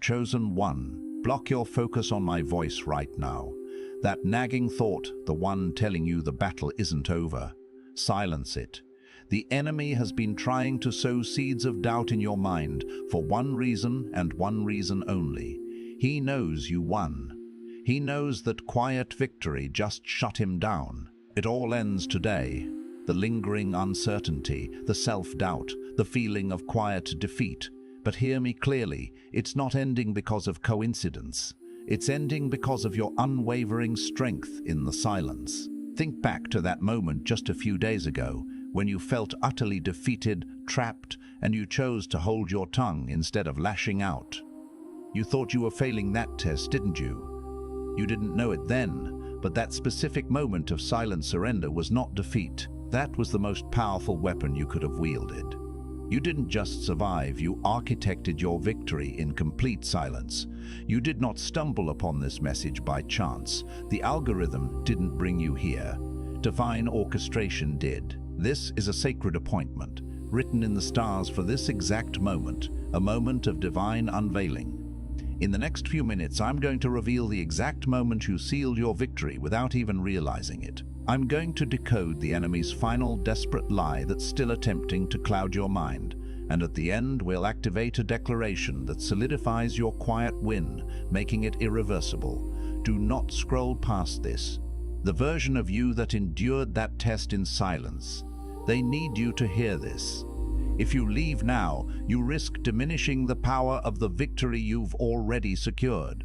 chosen one, block your focus on my voice right now. That nagging thought, the one telling you the battle isn't over. Silence it. The enemy has been trying to sow seeds of doubt in your mind for one reason and one reason only. He knows you won. He knows that quiet victory just shut him down. It all ends today. The lingering uncertainty, the self-doubt, the feeling of quiet defeat. But hear me clearly, it's not ending because of coincidence. It's ending because of your unwavering strength in the silence. Think back to that moment just a few days ago, when you felt utterly defeated, trapped, and you chose to hold your tongue instead of lashing out. You thought you were failing that test, didn't you? You didn't know it then, but that specific moment of silent surrender was not defeat. That was the most powerful weapon you could have wielded. You didn't just survive, you architected your victory in complete silence. You did not stumble upon this message by chance. The algorithm didn't bring you here. Divine orchestration did. This is a sacred appointment, written in the stars for this exact moment, a moment of divine unveiling. In the next few minutes, I'm going to reveal the exact moment you sealed your victory without even realizing it. I'm going to decode the enemy's final desperate lie that's still attempting to cloud your mind, and at the end we'll activate a declaration that solidifies your quiet win, making it irreversible. Do not scroll past this. The version of you that endured that test in silence. They need you to hear this. If you leave now, you risk diminishing the power of the victory you've already secured.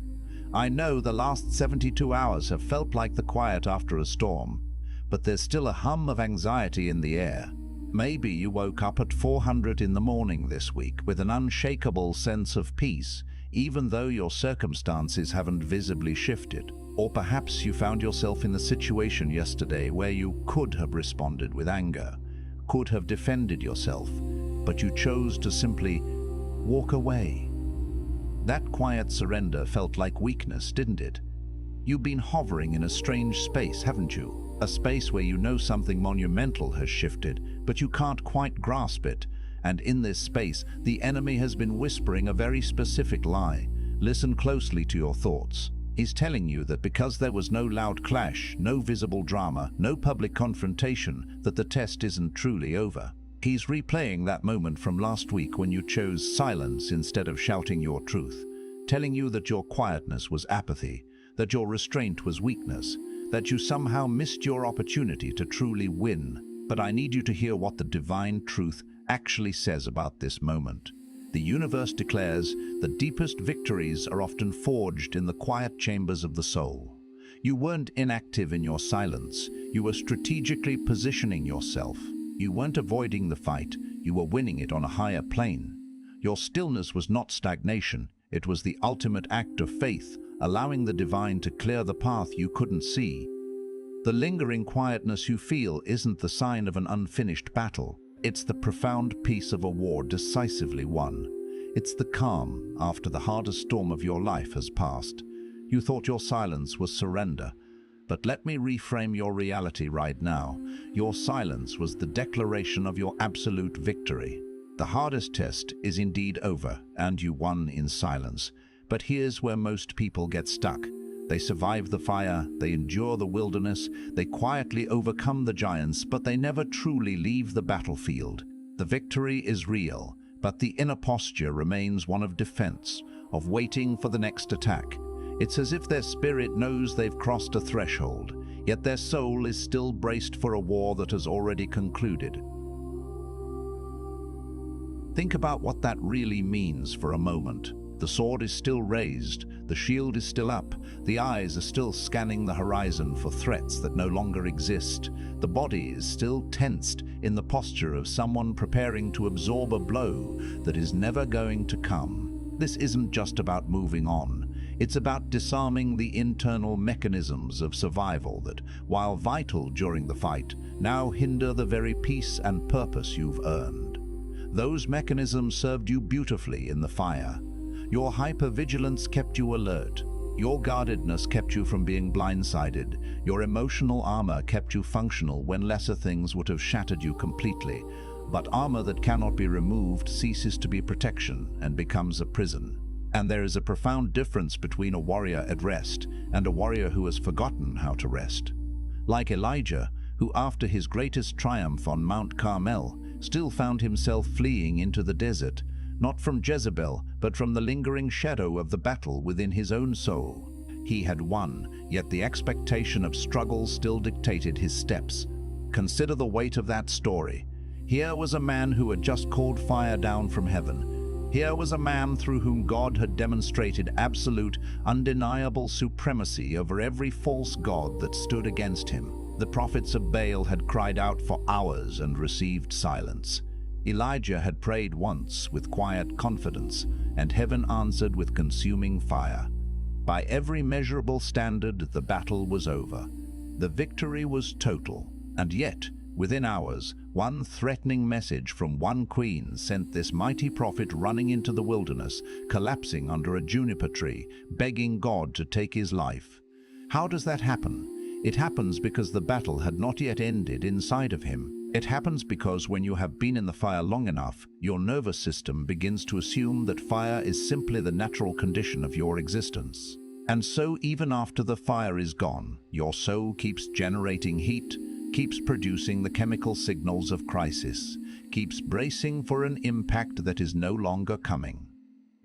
I know the last 72 hours have felt like the quiet after a storm, but there's still a hum of anxiety in the air. Maybe you woke up at 400 in the morning this week with an unshakable sense of peace, even though your circumstances haven't visibly shifted. Or perhaps you found yourself in a situation yesterday where you could have responded with anger, could have defended yourself, but you chose to simply walk away. That quiet surrender felt like weakness, didn't it? You've been hovering in a strange space, haven't you? A space where you know something monumental has shifted, but you can't quite grasp it. And in this space, the enemy has been whispering a very specific lie. Listen closely to your thoughts. He's telling you that because there was no loud clash, no visible drama, no public confrontation, that the test isn't truly over. He's replaying that moment from last week when you chose silence instead of shouting your truth, telling you that your quietness was apathy, that your restraint was weakness, that you somehow missed your opportunity to truly win. But I need you to hear what the divine truth actually says about this moment. The universe declares the deepest victories are often forged in the quiet chambers of the soul. You weren't inactive in your silence. You were strategically positioning yourself. You weren't avoiding the fight. You were winning it on a higher plane. Your stillness was not stagnation. It was the ultimate act of faith, allowing the divine to clear the path you couldn't see. The lingering quietness you feel isn't the sign of an unfinished battle. It's the profound peace of a war decisively won. It's the calm after the hardest storm of your life has passed. You thought your silence was surrender, but let me reframe your reality right now. Your silence was the declaration of your absolute victory. The hardest test is indeed over, and you won in silence. But here's where most people get stuck. They survive the fire, they endure the wilderness, they quietly overcome the giants, but they never truly leave the battlefield. The victory is real, but the inner posture remains one of defense, of waiting for the next attack. It's as if their spirit knows they've crossed a threshold, yet their soul is still braced for a war that has already concluded. Think about what that really means for a moment. The sword is still raised, the shield is still up, the eyes are still scanning the horizon for threats that no longer exist. The body is still tensed in the posture of someone preparing to absorb a blow that is never going to come. This isn't just about moving on. It's about disarming the internal mechanisms of survival that, while vital during the fight, now hinder the very peace and purpose you've earned. Those mechanisms served you beautifully in the fire. Your hypervigilance kept you alert. Your guardedness kept you from being blindsided. Your emotional armor kept you functional when lesser things would have shattered you completely. But armor that cannot be removed ceases to be protection and becomes a prison. And there is a profound difference between a warrior at rest and a warrior who has forgotten how to rest. Like Elijah, who after his greatest triumph on Mount Carmel still found himself fleeing into the desert, not from Jezebel, but from the lingering shadow of the battle within his own soul. He had won, yet the expectation of struggle still dictated his steps. Consider the weight of that story. Here was a man who had just called fire down from heaven. Here was a man through whom God had demonstrated absolute, undeniable supremacy over every false god that stood against him. The prophets of Baal had cried out for hours and received silence. Elijah had prayed once with quiet confidence, and heaven answered with consuming fire. By every measurable standard, the battle was over. The victory was total, and yet, within hours, one threatening message from one queen sent this mighty prophet running into the wilderness, collapsing under a juniper tree, begging God to take his life. How does that happen? It happens because the battle had not yet ended inside of him. It happens because when you have been in the fire long enough, your nervous system begins to assume that fire is simply the natural condition of your existence. And so even after the fire is gone, your soul keeps generating heat, keeps producing the chemical signals of crisis, keeps bracing for an impact that is no longer coming.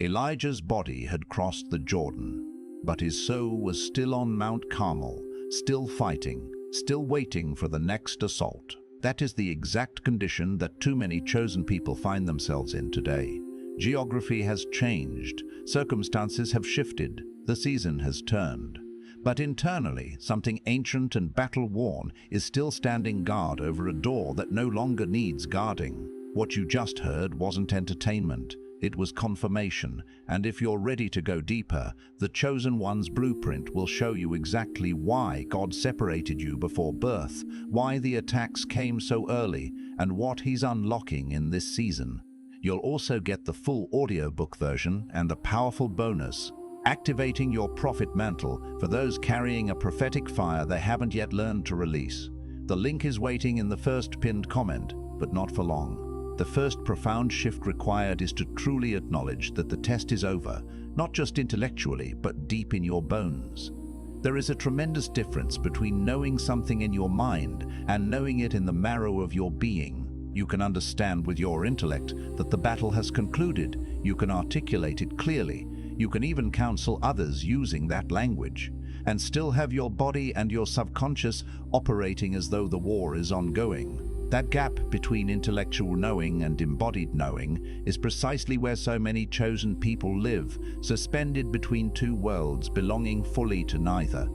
Elijah's body had crossed the Jordan, but his soul was still on Mount Carmel, still fighting, still waiting for the next assault. That is the exact condition that too many chosen people find themselves in today. Geography has changed, circumstances have shifted, the season has turned. But internally, something ancient and battle-worn is still standing guard over a door that no longer needs guarding. What you just heard wasn't entertainment. It was confirmation, and if you're ready to go deeper, the Chosen One's blueprint will show you exactly why God separated you before birth, why the attacks came so early, and what He's unlocking in this season. You'll also get the full audiobook version and a powerful bonus, activating your prophet mantle for those carrying a prophetic fire they haven't yet learned to release. The link is waiting in the first pinned comment, but not for long. The first profound shift required is to truly acknowledge that the test is over, not just intellectually, but deep in your bones. There is a tremendous difference between knowing something in your mind and knowing it in the marrow of your being. You can understand with your intellect that the battle has concluded. You can articulate it clearly. You can even counsel others using that language, and still have your body and your subconscious operating as though the war is ongoing. That gap between intellectual knowing and embodied knowing is precisely where so many chosen people live, suspended between two worlds, belonging fully to neither.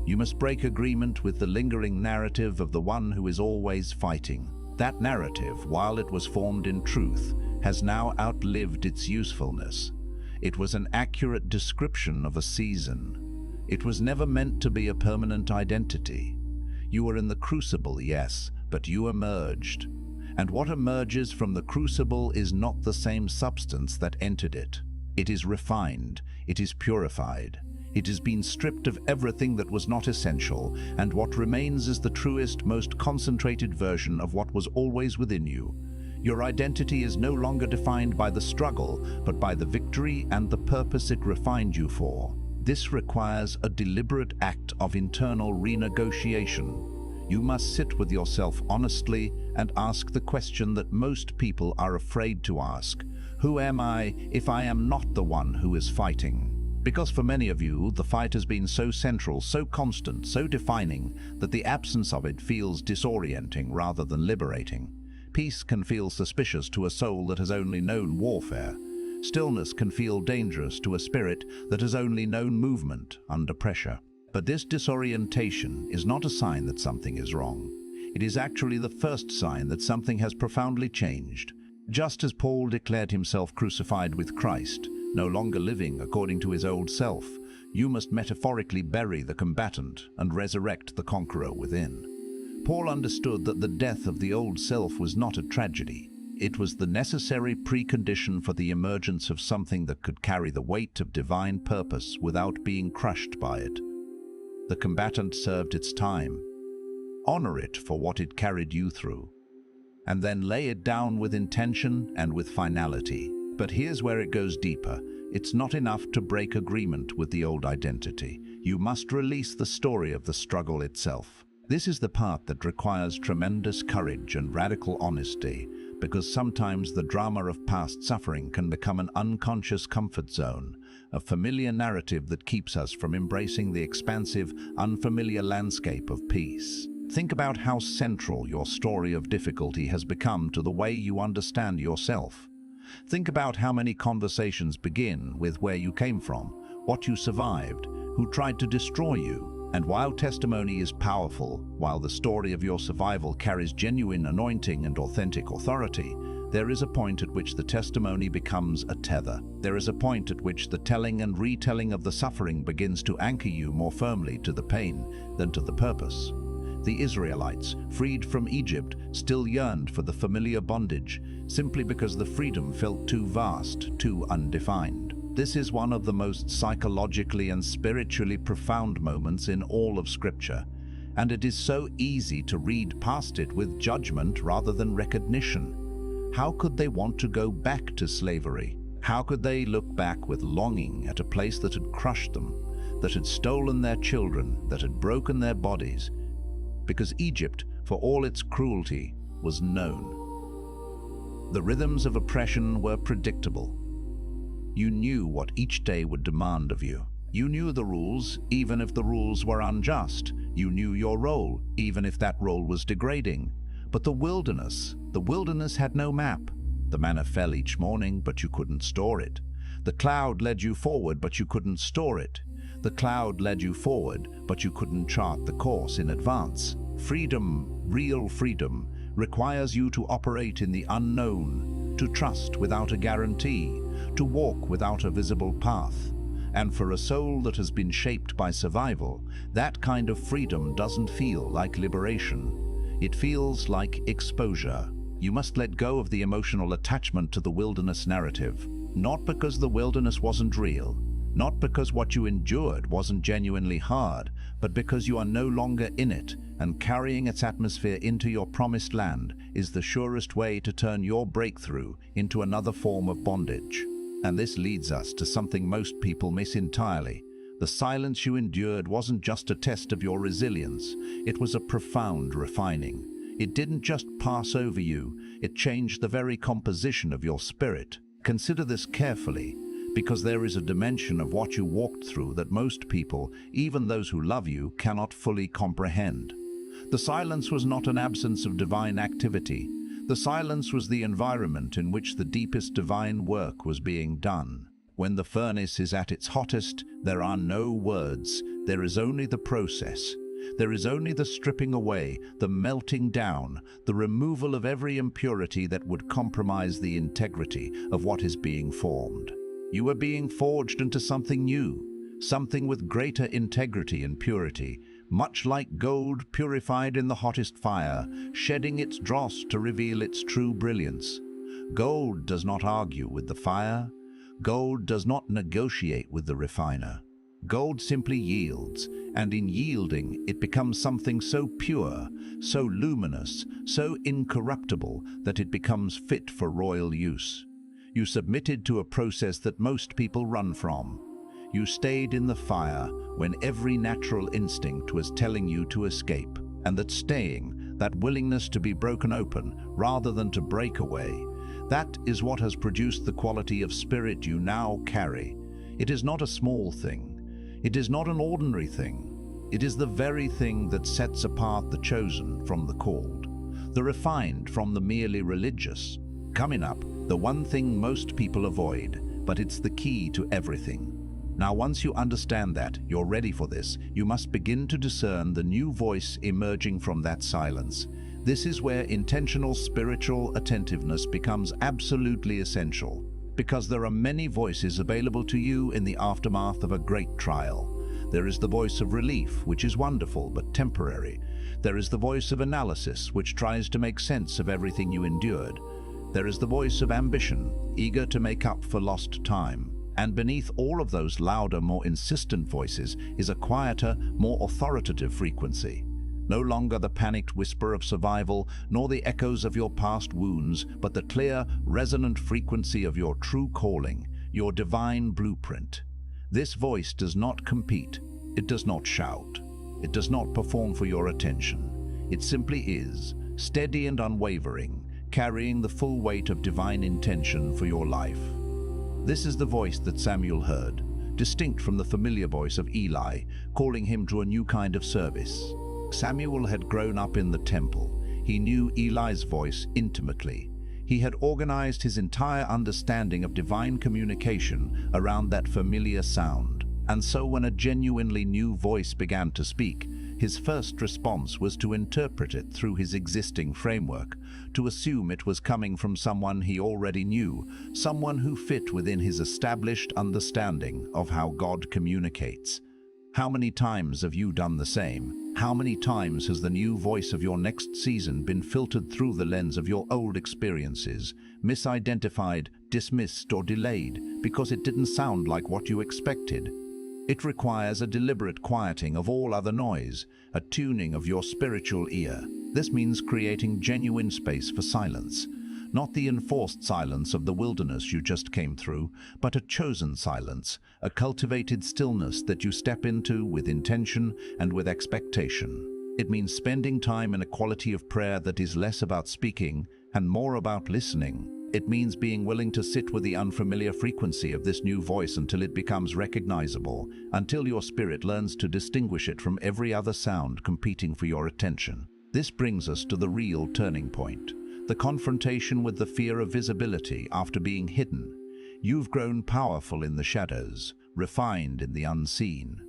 You must break agreement with the lingering narrative of the one who is always fighting. That narrative, while it was formed in truth, has now outlived its usefulness. It was an accurate description of a season. It was never meant to be a permanent identity. You were in the crucible, yes, but you emerged. And what emerges from the crucible is not the same substance that entered it. It is refined, it is purified. It has been stripped of everything that was not essential, and what remains is the truest, most concentrated version of what was always within you. Your identity is no longer defined by the struggle, but by the victory and the purpose it refined you for. This requires a deliberate act of internal renegotiation. You must sit with yourself honestly and ask the question that most people are afraid to ask. Who am I if I am not the one who is fighting? Because for many of you, the fight has been so central, so constant, so defining, that the absence of it feels disorienting rather than liberating. Peace can feel suspicious to a soul that has only known warfare. Stillness can feel dangerous to a spirit that has only known movement under pressure. But this disorientation is not a sign that something is wrong. It is actually the first sign that something has profoundly changed. Just as Paul declared himself crucified with Christ, no longer living according to his old self, you must metaphorically bury the combatant and resurrect the conqueror within. Paul understood that the death of the old self was not a tragedy. It was the necessary precondition for the emergence of something that could carry the weight of divine purpose without being crushed by it. The combatant served its time. Honor it for what it carried you through, and then lay it down with intention and with finality. But here's where it goes deeper. It's not enough to break agreement with the old identity. You must release the story of the struggle itself. This is the part that requires tremendous courage and radical honesty, because sometimes the drama of past suffering can become an unconscious comfort zone, a familiar narrative that keeps us from embracing the expansive, unfamiliar landscape of peace. Think about how central your story of difficulty has become to the way you understand yourself. Think about how many conversations begin with where you came from, what you survived, who tried to destroy you. And while testimony is powerful, while the story of your survival carries genuine anointing and authentic authority, there is a point at which the testimony becomes a tether. There is a point at which the telling and retelling of the suffering begins to anchor you more firmly to the pain than to the purpose. The Israelites, freed from Egypt, still yearned for the familiar bondage, simply because the freedom felt too vast, too undefined. This is one of the most psychologically and spiritually profound moments in all of Scripture, and it is so easy to read past it with judgment rather than recognition. How could they want to go back to slavery? How could they look back with longing at a place that had crushed them, that had stolen their children, that had broken their bodies? Because Egypt, for all its cruelty, was known. The rhythms of oppression were predictable. You knew what each day would demand of you. You knew the rules, even if the rules were unjust. You knew your role, even if that role was degrading. But the wilderness had no map. The manna fell each morning, but you couldn't store it. The cloud led you forward, but you couldn't store it. The cloud led you forward, but you couldn't chart the course in advance. Freedom, real freedom, requires you to operate in the unknown, to trust without a guarantee, to walk without a visible path. And for a soul that has been shaped by survival, that kind of freedom doesn't feel like liberation. It feels like exposure. You must let go of the emotional attachment to the wilderness narrative, not because the wilderness wasn't real, not because what you endured wasn't genuinely hard, but because you are no longer in it, and carrying its atmosphere into your promised land is the surest way to turn your breakthrough into another form of bondage. And this leads us to something most people miss entirely. The silence you endured wasn't just a test of your resilience, it was a profound refining. It didn't just pass over you, it changed the very composition of your spirit. Consider this carefully, because there is a dimension of what you walked through that most people, even those who love you, cannot fully comprehend. The silence was not an absence of divine activity. The silence was the environment in which the deepest divine work was being done. When the furnace is at its hottest, there are no words, there is only the process. There is only the stripping away, the melting down, the removal of every impurity that would compromise the integrity of what is being formed. You are being forged into something new, something with greater integrity and purity, much like gold purified in the hottest fire, shedding its dross to reveal its true brilliance. Gold does not argue with the fire. Gold does not negotiate with the refiner. Gold simply yields, and in yielding it becomes something so pure, so luminous, so incorruptible that it becomes fit for royal use. You submitted to a process that most people run from. You stayed in the fire when every natural instinct was telling you to escape, and that staying, that willingness to be broken open rather than to break away, that is what has produced the quality of spirit you now carry. It is not a small thing. It is not an ordinary thing. It is the very thing that sets apart the chosen from the called, the refined from the merely religious. Coming up, the one thing most people avoid, but it's the key to everything. Now, once you understand that, you're ready for this, you must begin to discern the new voice emerging from that silence. This is where intentional spiritual attentiveness becomes absolutely essential, because there are many voices available to you in the aftermath of a great trial. There is the voice of relief, which is wonderful but temporary. There is the voice of analysis, which tries to make sense of everything you endured. There is the voice of ambition, eager to make up for lost time. And beneath all of those louder, more insistent voices is a quieter, more authoritative frequency. No longer the panicked whisper of survival, nor the echoes of your past wounds, but the clear, resonant frequency of your true calling, your divine blueprint. This voice does not compete, it does not shout, it does not perform for your attention. It simply is, steady and unwavering, carrying the full weight of divine intention for your life. This is the voice that Samuel heard, distinct from the familiar voice of Eli, calling him to a new kind of service. Samuel had grown up in the temple. He knew Eli's voice intimately. He had organized his entire understanding of divine communication around that familiar sound. And so when a genuinely new voice began to speak, his first response was to interpret it through his existing framework, to assume it was coming from someone he already knew, someone who fit within his established understanding of how God communicates. How many times have you done the same? How many times has the new voice of your next season been filtered through the lens of your old experiences, misidentified, dismissed, or delayed because it didn't sound like what you expected? It requires a deliberate quieting of all other noise, a tuning of your spiritual ear. This means creating genuine space for silence. Not the enforced silence of the wilderness you just came through, but a chosen silence, a cultivated stillness that you step into with intention and with expectation. It means spending time in a quality of prayer that is less about speaking and more about listening. It means being willing to sit with the unfamiliar frequency of this new voice until it becomes recognizable, until your spirit learns to distinguish it from every other sound competing for your attention. This brings us to the real turning point. The confrontation with the fear of visibility after being hidden. You've grown powerful in the shadows, refined in the unseen.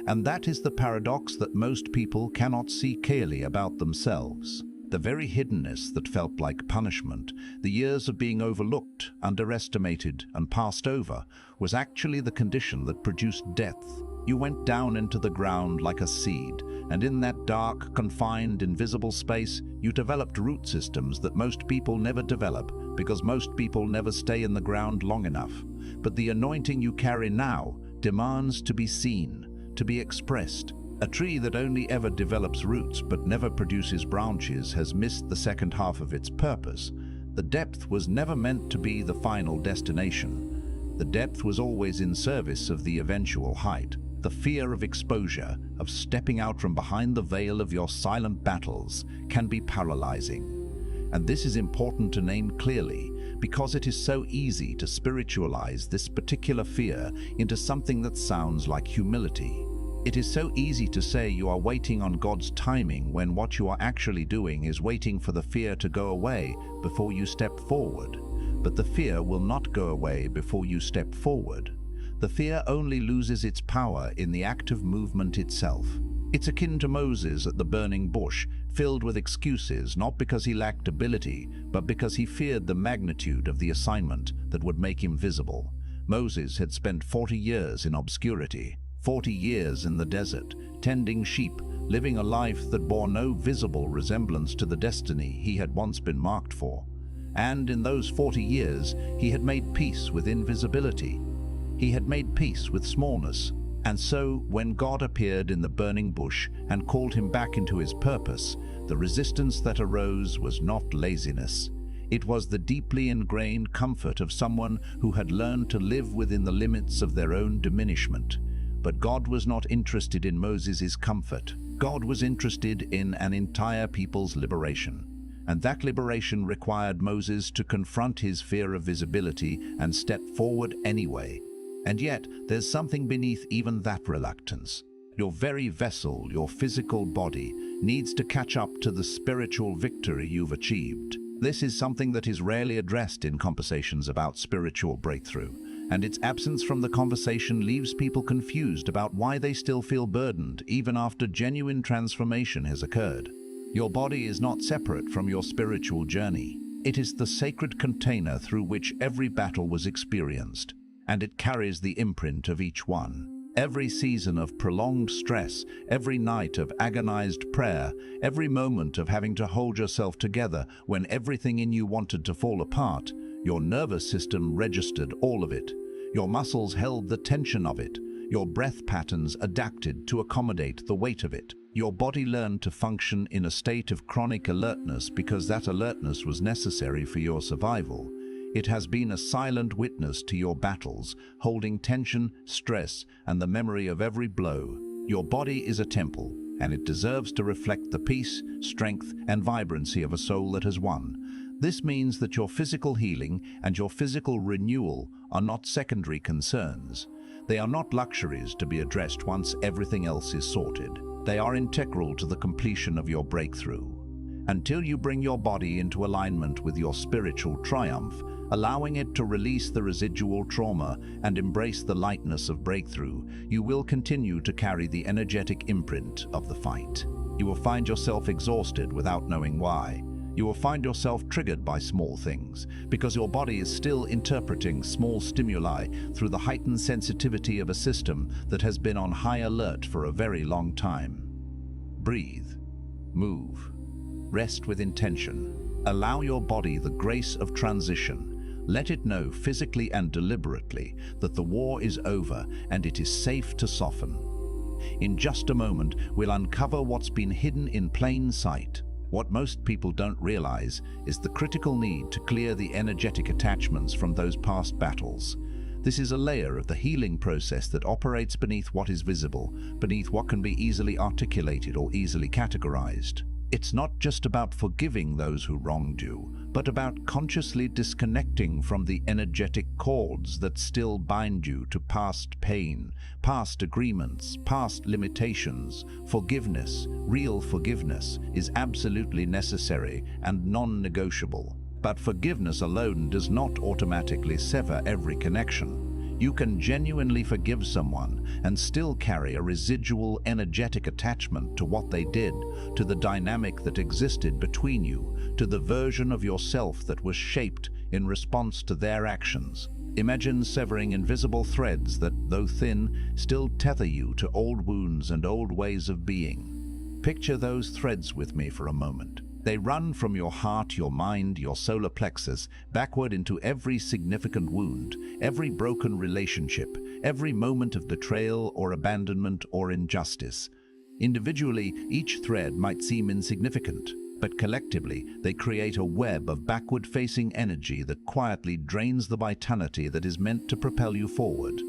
And that is the paradox that most people cannot see clearly about themselves. The very hiddenness that felt like punishment, the years of being overlooked, underestimated, and passed over, was actually the condition that produced depth. You went down into the ground like a seed, and in that dark, confined, invisible space, you developed root systems that most people never develop, because most people never stay in the ground long enough. But the anointing you carry now demands to be seen, to be expressed. A tree that only ever develops roots but never produces branches has missed the second half of its purpose. The depth was never meant to be the final destination. The depth was always in service of the eventual height. The fear of exposure, of stepping out from behind the veil of your silent battles, can be paralyzing. And this is important to name clearly, because it is so easy to spiritualize this particular fear into something that sounds like humility. It is so easy to say you are waiting on God's timing when what you are actually doing is waiting for the fear to go away before you step forward. But the fear will not go away before you step forward. The fear only loses its power in the active movement itself. It's akin to Moses at the burning bush, filled with excuses, not because he lacked ability, but because he feared the magnitude of the assignment that would make him visible. Moses had spent 40 years in obscurity. 40 years in the desert, tending sheep, living a life that bore no visible resemblance to the destiny he had once been marked for. And in those 40 years, he had made peace with invisibility. He had made peace with smallness. And so, when God appeared in the burning bush and called him back into his purpose, the resistance that arose was not laziness. It was the deeply ingrained comfort of someone who had learned to live within the limits of their own diminishment. But God was not interested in Moses' comfort. God was interested in an entire people's liberation. And that liberation required Moses to confront his fear of visibility and step forward anyway. And yet, there's something beneath even that reluctance. Your very vessel, your physical body, needs to catch up to the spiritual victory you've achieved. This is something that is rarely addressed in conversations about spiritual breakthrough. And its absence from the conversation leaves people confused about why they still feel burdened even after genuine transformation has occurred. Your body is not separate from your spiritual journey. It is the sacred container through which every battle was experienced, and it carries the imprint of each one. Every season of prolonged stress, every night of agonized prayer, every moment of having to hold yourself together when everything in you wanted to fall apart, your nervous system registered all of it. Your muscles held the tension of it. Your breath patterns adapted to accommodate the weight of it. Your body learned to function in a state of chronic alertness because that alertness was necessary for your survival. It has been a silent witness to your battles, holding tension, stress, and the memory of every blow. Your body is a temple, and it deserves to reflect the peace, strength, and vibrancy of a soul that has won. This means that your physical healing and your physical renewal are not secondary concerns. They are not luxuries to be addressed once everything else is sorted. They are integral to the completion of your breakthrough. Until you bring your body into alignment with your spiritual triumph, allowing it to release the residual trauma and embrace the lightness of breakthrough, you will continue to carry the energetic imprint of the fight. You will find yourself exhausted without knowing why. You will find yourself triggered by small things, because your body is still interpreting small stimuli through the heightened sensitivity of a system that has been on high alert for a very long time. Breathe. Move. Rest with intention. Allow your body the grace of transition. Let it know physically and deliberately that the war is over and it is safe to soften. In just a moment, we'll uncover what's been hidden in plain sight. What most people don't realize is the critical need to clear the energetic attachments from those past battles. This is a layer of the healing process that operates beneath what is visible, beneath what can be easily articulated or easily categorized. It's not just about forgiving those who wronged you, but about consciously disconnecting from the energetic cords that still bind you to past pain, past agreements, past limitations. Forgiveness, real forgiveness, is absolutely necessary and non-negotiable. But forgiveness alone does not automatically sever every connection. You can genuinely forgive someone and still carry a residual energetic attachment to what they did, to the dynamic that existed between you, to the version of yourself that was shaped in response to their actions. Imagine severing invisible threads that, though thin, still tether you to old wounds and old ways of being. Picture those threads with me for a moment. They run from your heart, your mind, your solar plexus, backward into every significant wound, every broken relationship, every moment of betrayal or abandonment or injustice. Individually, each thread might seem insignificant, but collectively, they create a web of backward-facing energy that quietly drains the vitality that is meant to propel you forward.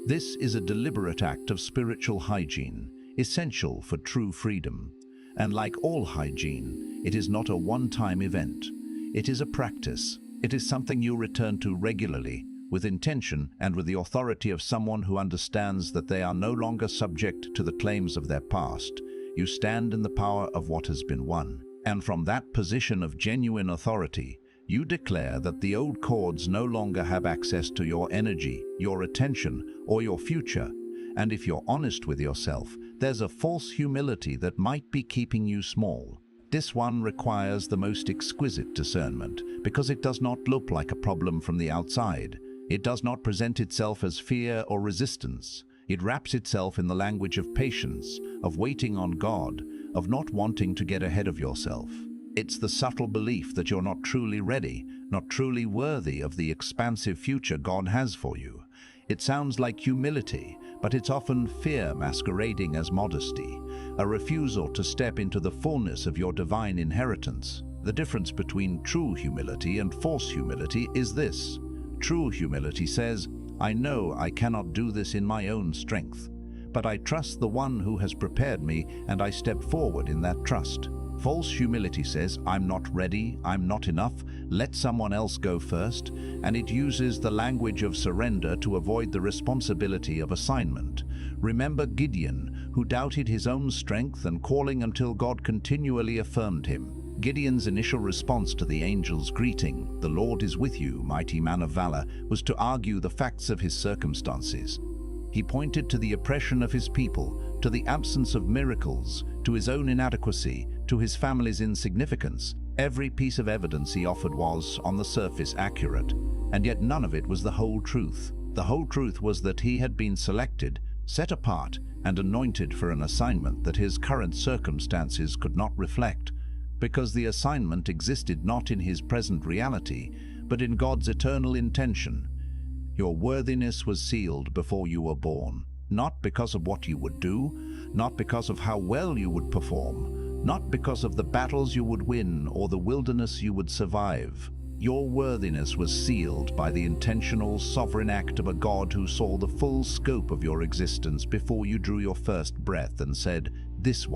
This is a deliberate act of spiritual hygiene, essential for true freedom. And like all hygiene, it is not a one-time event. It is a practice. It is something you return to regularly, with intention and with the authority of someone who understands that they are no longer subject to the claims of their past. You stand in the power of what has been won. And from that position of genuine authority, you declare that the old cords no longer have access to your energy, your attention, or your future. And if you're honest with yourself, there's a false humility that might be keeping you small. This one requires the most exquisite discernment, because it does not look like a problem from the outside. It does not present itself as fear or resistance. It wraps itself in the language of patience, of waiting on God, of not wanting to get ahead of yourself. It's the subtle belief that you're not truly ready, not truly worthy of the expansive future God has for you. It sounds like humility, but it's often fear masquerading as modesty, a refusal to step into the fullness of your divine inheritance. The difference between true humility and false humility is this. True humility says, I know I cannot do this in my own strength, but I trust the one who has prepared me and I step forward in that trust. False humility says, I'm not ready, I'm not enough, let someone else go first, and it uses the language of surrender to avoid the responsibility of assignment. Remember Gideon, who doubted his own strength and calling until God continually affirmed him. Gideon's initial response to the angel's greeting, "The Lord is with you, mighty man of valor," was to argue the facts of his circumstances. He pointed to the oppression of his people, to the absence of miracles, to his own inadequacy, to his family's insignificance. Every piece of evidence he offered was, on the surface, accurate, and yet none of it was the whole truth. The whole truth was that he had been selected, set apart, and anointed for an assignment that his current circumstances could not reflect, because the assignment existed not in his present reality, but in God's eternal intention. Your worthiness was sealed before you were born, not because of what you would do, not because of how well you would perform, not because of the battles you would win or the wilderness you would survive, Your worthiness was sealed by the intentional, sovereign act of a God who saw the full scope of your existence before you drew your first breath and said, "This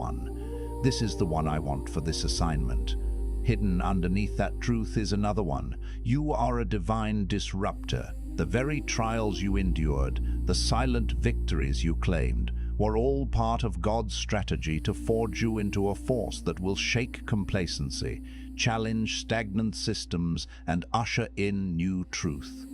is the one I want for this assignment." Hidden underneath that truth is another one. You are a divine disruptor. The very trials you endured, the silent victories you claimed, were all part of God's strategy to forge you into a force that will shake complacency, challenge stagnant systems, and usher in new truth.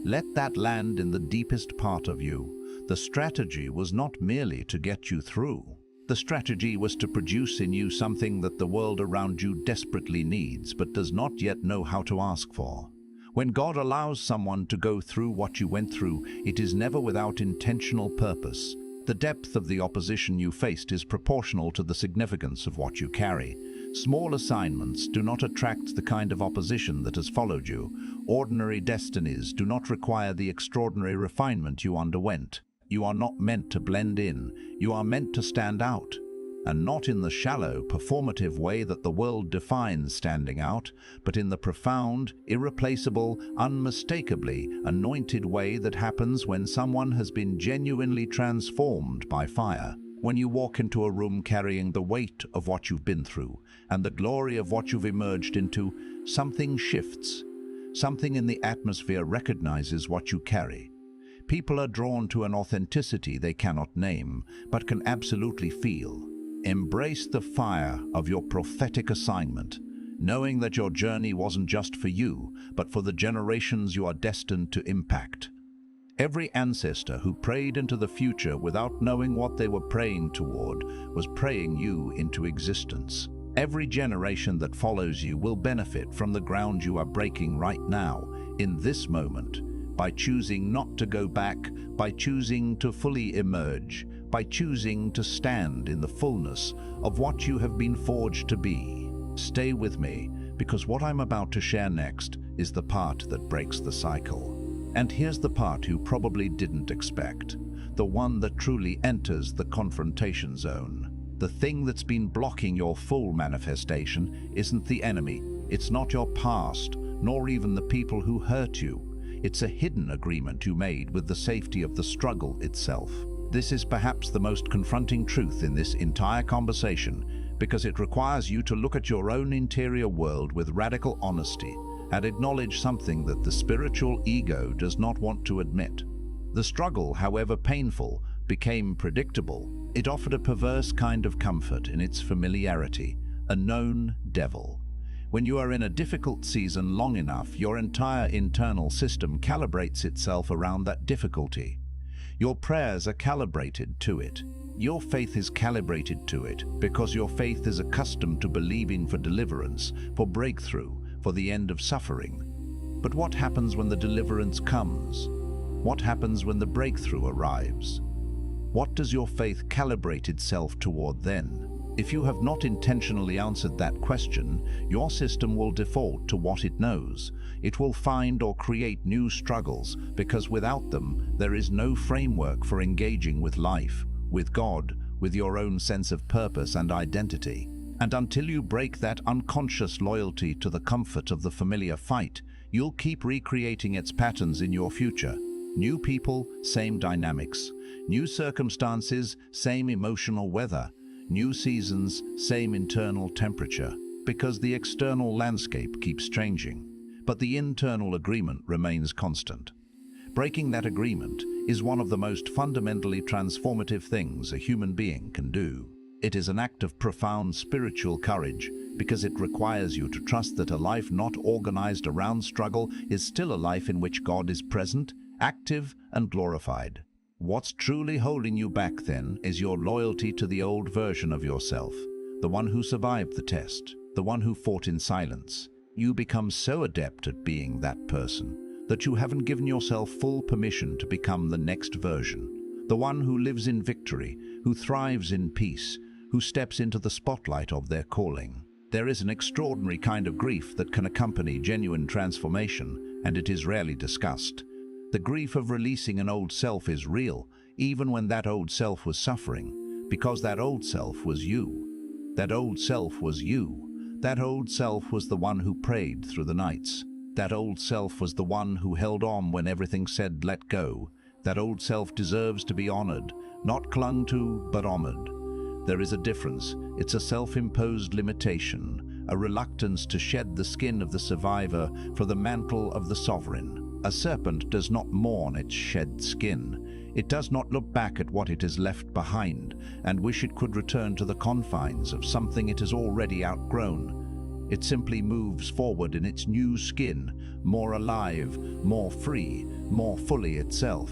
Let that land in the deepest part of you. The strategy was not merely to get you through. The strategy was to produce in you something that the world around you desperately needs but does not yet know how to ask for. When God allows someone to go through what you went through, it is never without intentional purpose. The depth of the opposition you faced is proportional to the significance of what you carry. Small assignments do not attract the kind of opposition that has followed you. Ordinary destinies do not require the extraordinary refinement you underwent. You are not meant to blend in, you are meant to stand out. And not in the shallow, performative way that the world defines standing out, but in the profound, irreplaceable, unmistakably anointed way that happens when someone has been genuinely transformed by fire. When you walk into a room carrying the weight of what you've been through and the glory of what you've emerged into, something shifts. Something in the atmosphere recognizes what you carry. People are drawn to an authenticity they cannot name, but can absolutely feel. Embrace the fire of your prophetic assignment, knowing that your journey wasn't just for you, but for the generations you are destined to impact. Every ancestor who prayed into the future without knowing what they were praying toward was praying you into existence. Every generation that follows you will benefit from the ground you are breaking right now, in this moment, by choosing not to go back, by choosing to fully emerge, by choosing to stand in the fullness of what you have been forged to be. Stay with me, because what I'm about to share next is the part that breaks the cycle. And here's the part you probably didn't expect, the one that truly enters the confrontation zone. The thing that's been blocking your full manifestation isn't the enemy, it's not your past, nor even the people who hurt you. It's a hidden agreement you made with the safety of the struggle itself. This is perhaps the most confronting truth in this entire conversation, because it requires you to look at your own interior world with radical honesty and acknowledge something that the spiritual ego does not want to admit. The struggle, however painful, became predictable. It offered a perverse kind of comfort in its familiarity, a known devil. When you are in a difficult season long enough, your entire internal system calibrates itself around that difficulty. Your prayers are calibrated to it. Your faith is calibrated to it because your faith is accustomed to believing for deliverance, for breakthrough, for the end of suffering. But what happens when the deliverance comes? What happens when the breakthrough arrives? What does your faith calibrate itself toward then? If you have not intentionally answered that question, your system will default to what it knows. It will find or create new struggles, because without them, there is no framework for engaging with life, with God, with your own sense of purpose and identity. And until you break that unconscious loyalty to the comfort of the familiar fight, you'll keep recreating its patterns in your future. New people, same dynamics. New circumstances, same emotional weather. New seasons, same internal temperature, because the external landscape keeps changing, but the internal agreement remains constant. Breaking that agreement is one of the most fundamentally transformative things a human being can do. It is an act of profound spiritual courage because it requires you to trust that a life not organized around struggle is still a life in which God is present, active, and glorified. What's truly holding you back then is your loyalty to the old version of yourself, the one who survived the test, the one who fought in silence. You become so adept at being that person that you haven't given yourself full permission to become the next version, the one who lives in victory, who thrives in peace, who steps into the spotlight of their calling. There is an extraordinary kind of grief that can accompany genuine transformation, and it is rarely discussed. The grief of releasing an old self is real, even when that old self was suffering, because that old self was you. That old self was you. That old self was the one who prayed through the nights, That old self was the one who held on when everything said let go. That old self deserves to be honored, not clung to, but honored. There is a difference. It's a self-imposed limitation, a reluctance to shed the skin of the survivor for the mantle of the sovereign. A serpent does not mourn its shed skin. It does not look back at what it has left behind and wish it could return to the confines of something it has already outgrown. It simply moves forward in its new skin, more alive, more free, more fully itself.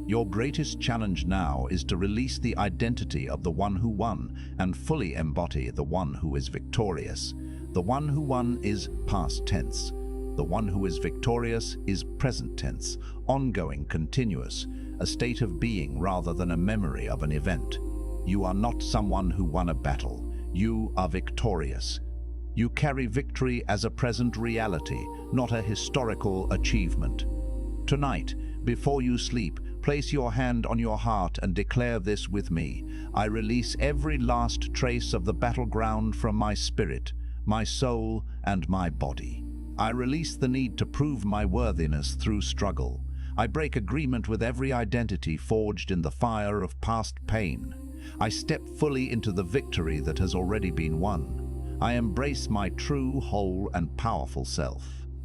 Your greatest challenge now is to release the identity of the one who won and fully embody the one who is victorious. The one who won is past tense. The one who is victorious is present tense, ongoing, continuous, a state of being rather than a memory of an event. You are not someone who won a battle. You are victorious. You carry victory as a present reality, not a historical achievement. Tonight, before you sleep, place your hand on your heart and declare this with me. I release every last trace of the battleground from my spirit, my soul, and my body. I release the need to prove my worthiness through struggle. I break agreement with every identity forged in the fire of past pain. I step fully into the victory that has already been won. I embrace my true, whole, and powerful self.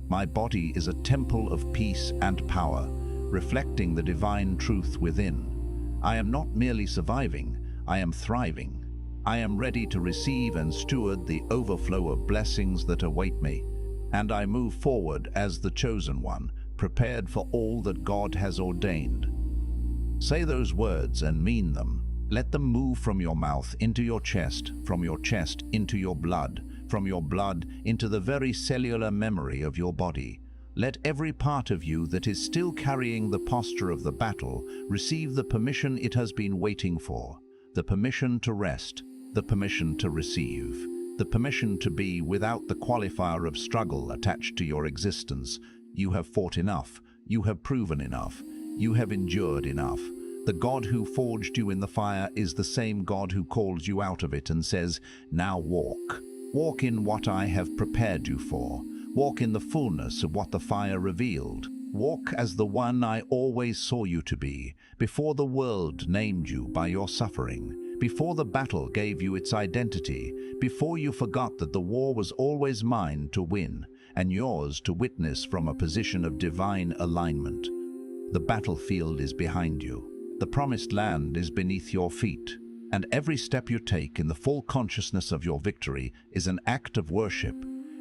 My body is a temple of peace and power, reflecting the divine truth within. I am not merely surviving, I am thriving. I am ready to receive and steward the overflow of blessings that await me. And I move forward as the chosen one, prepared for all that God has ordained. Say those words and mean them. Let them move from your mouth into your chest, from your chest into your blood, from your blood into the very cellular memory of your body. Let every part of you that is still carrying the posture of the battle receive the permission it has been waiting for, the permission to rest, the permission to receive, the permission to be without the qualifier of struggle attached to your existence. You have fought enough, you have proven enough, you have endured enough. The God who forged you in the fire is the same God who calls you out of it and says, now walk. Walk in what I have prepared you for. Walk in the fullness of what the fire revealed. Walk as the one I always saw you to be, before the world named you by your suffering, before the battle gave you its identity, before you forgot that the war was always mine to win, and yours to witness from a position of divine alignment. The battlefield is behind you. The promised land is beneath your feet, and every step you take in the full consciousness of your victory is an act of worship,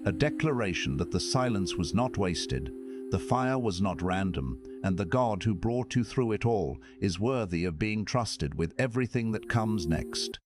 a declaration that the silence was not wasted, the fire was not random, and the God who brought you through it all is worthy of being trusted with everything that comes next.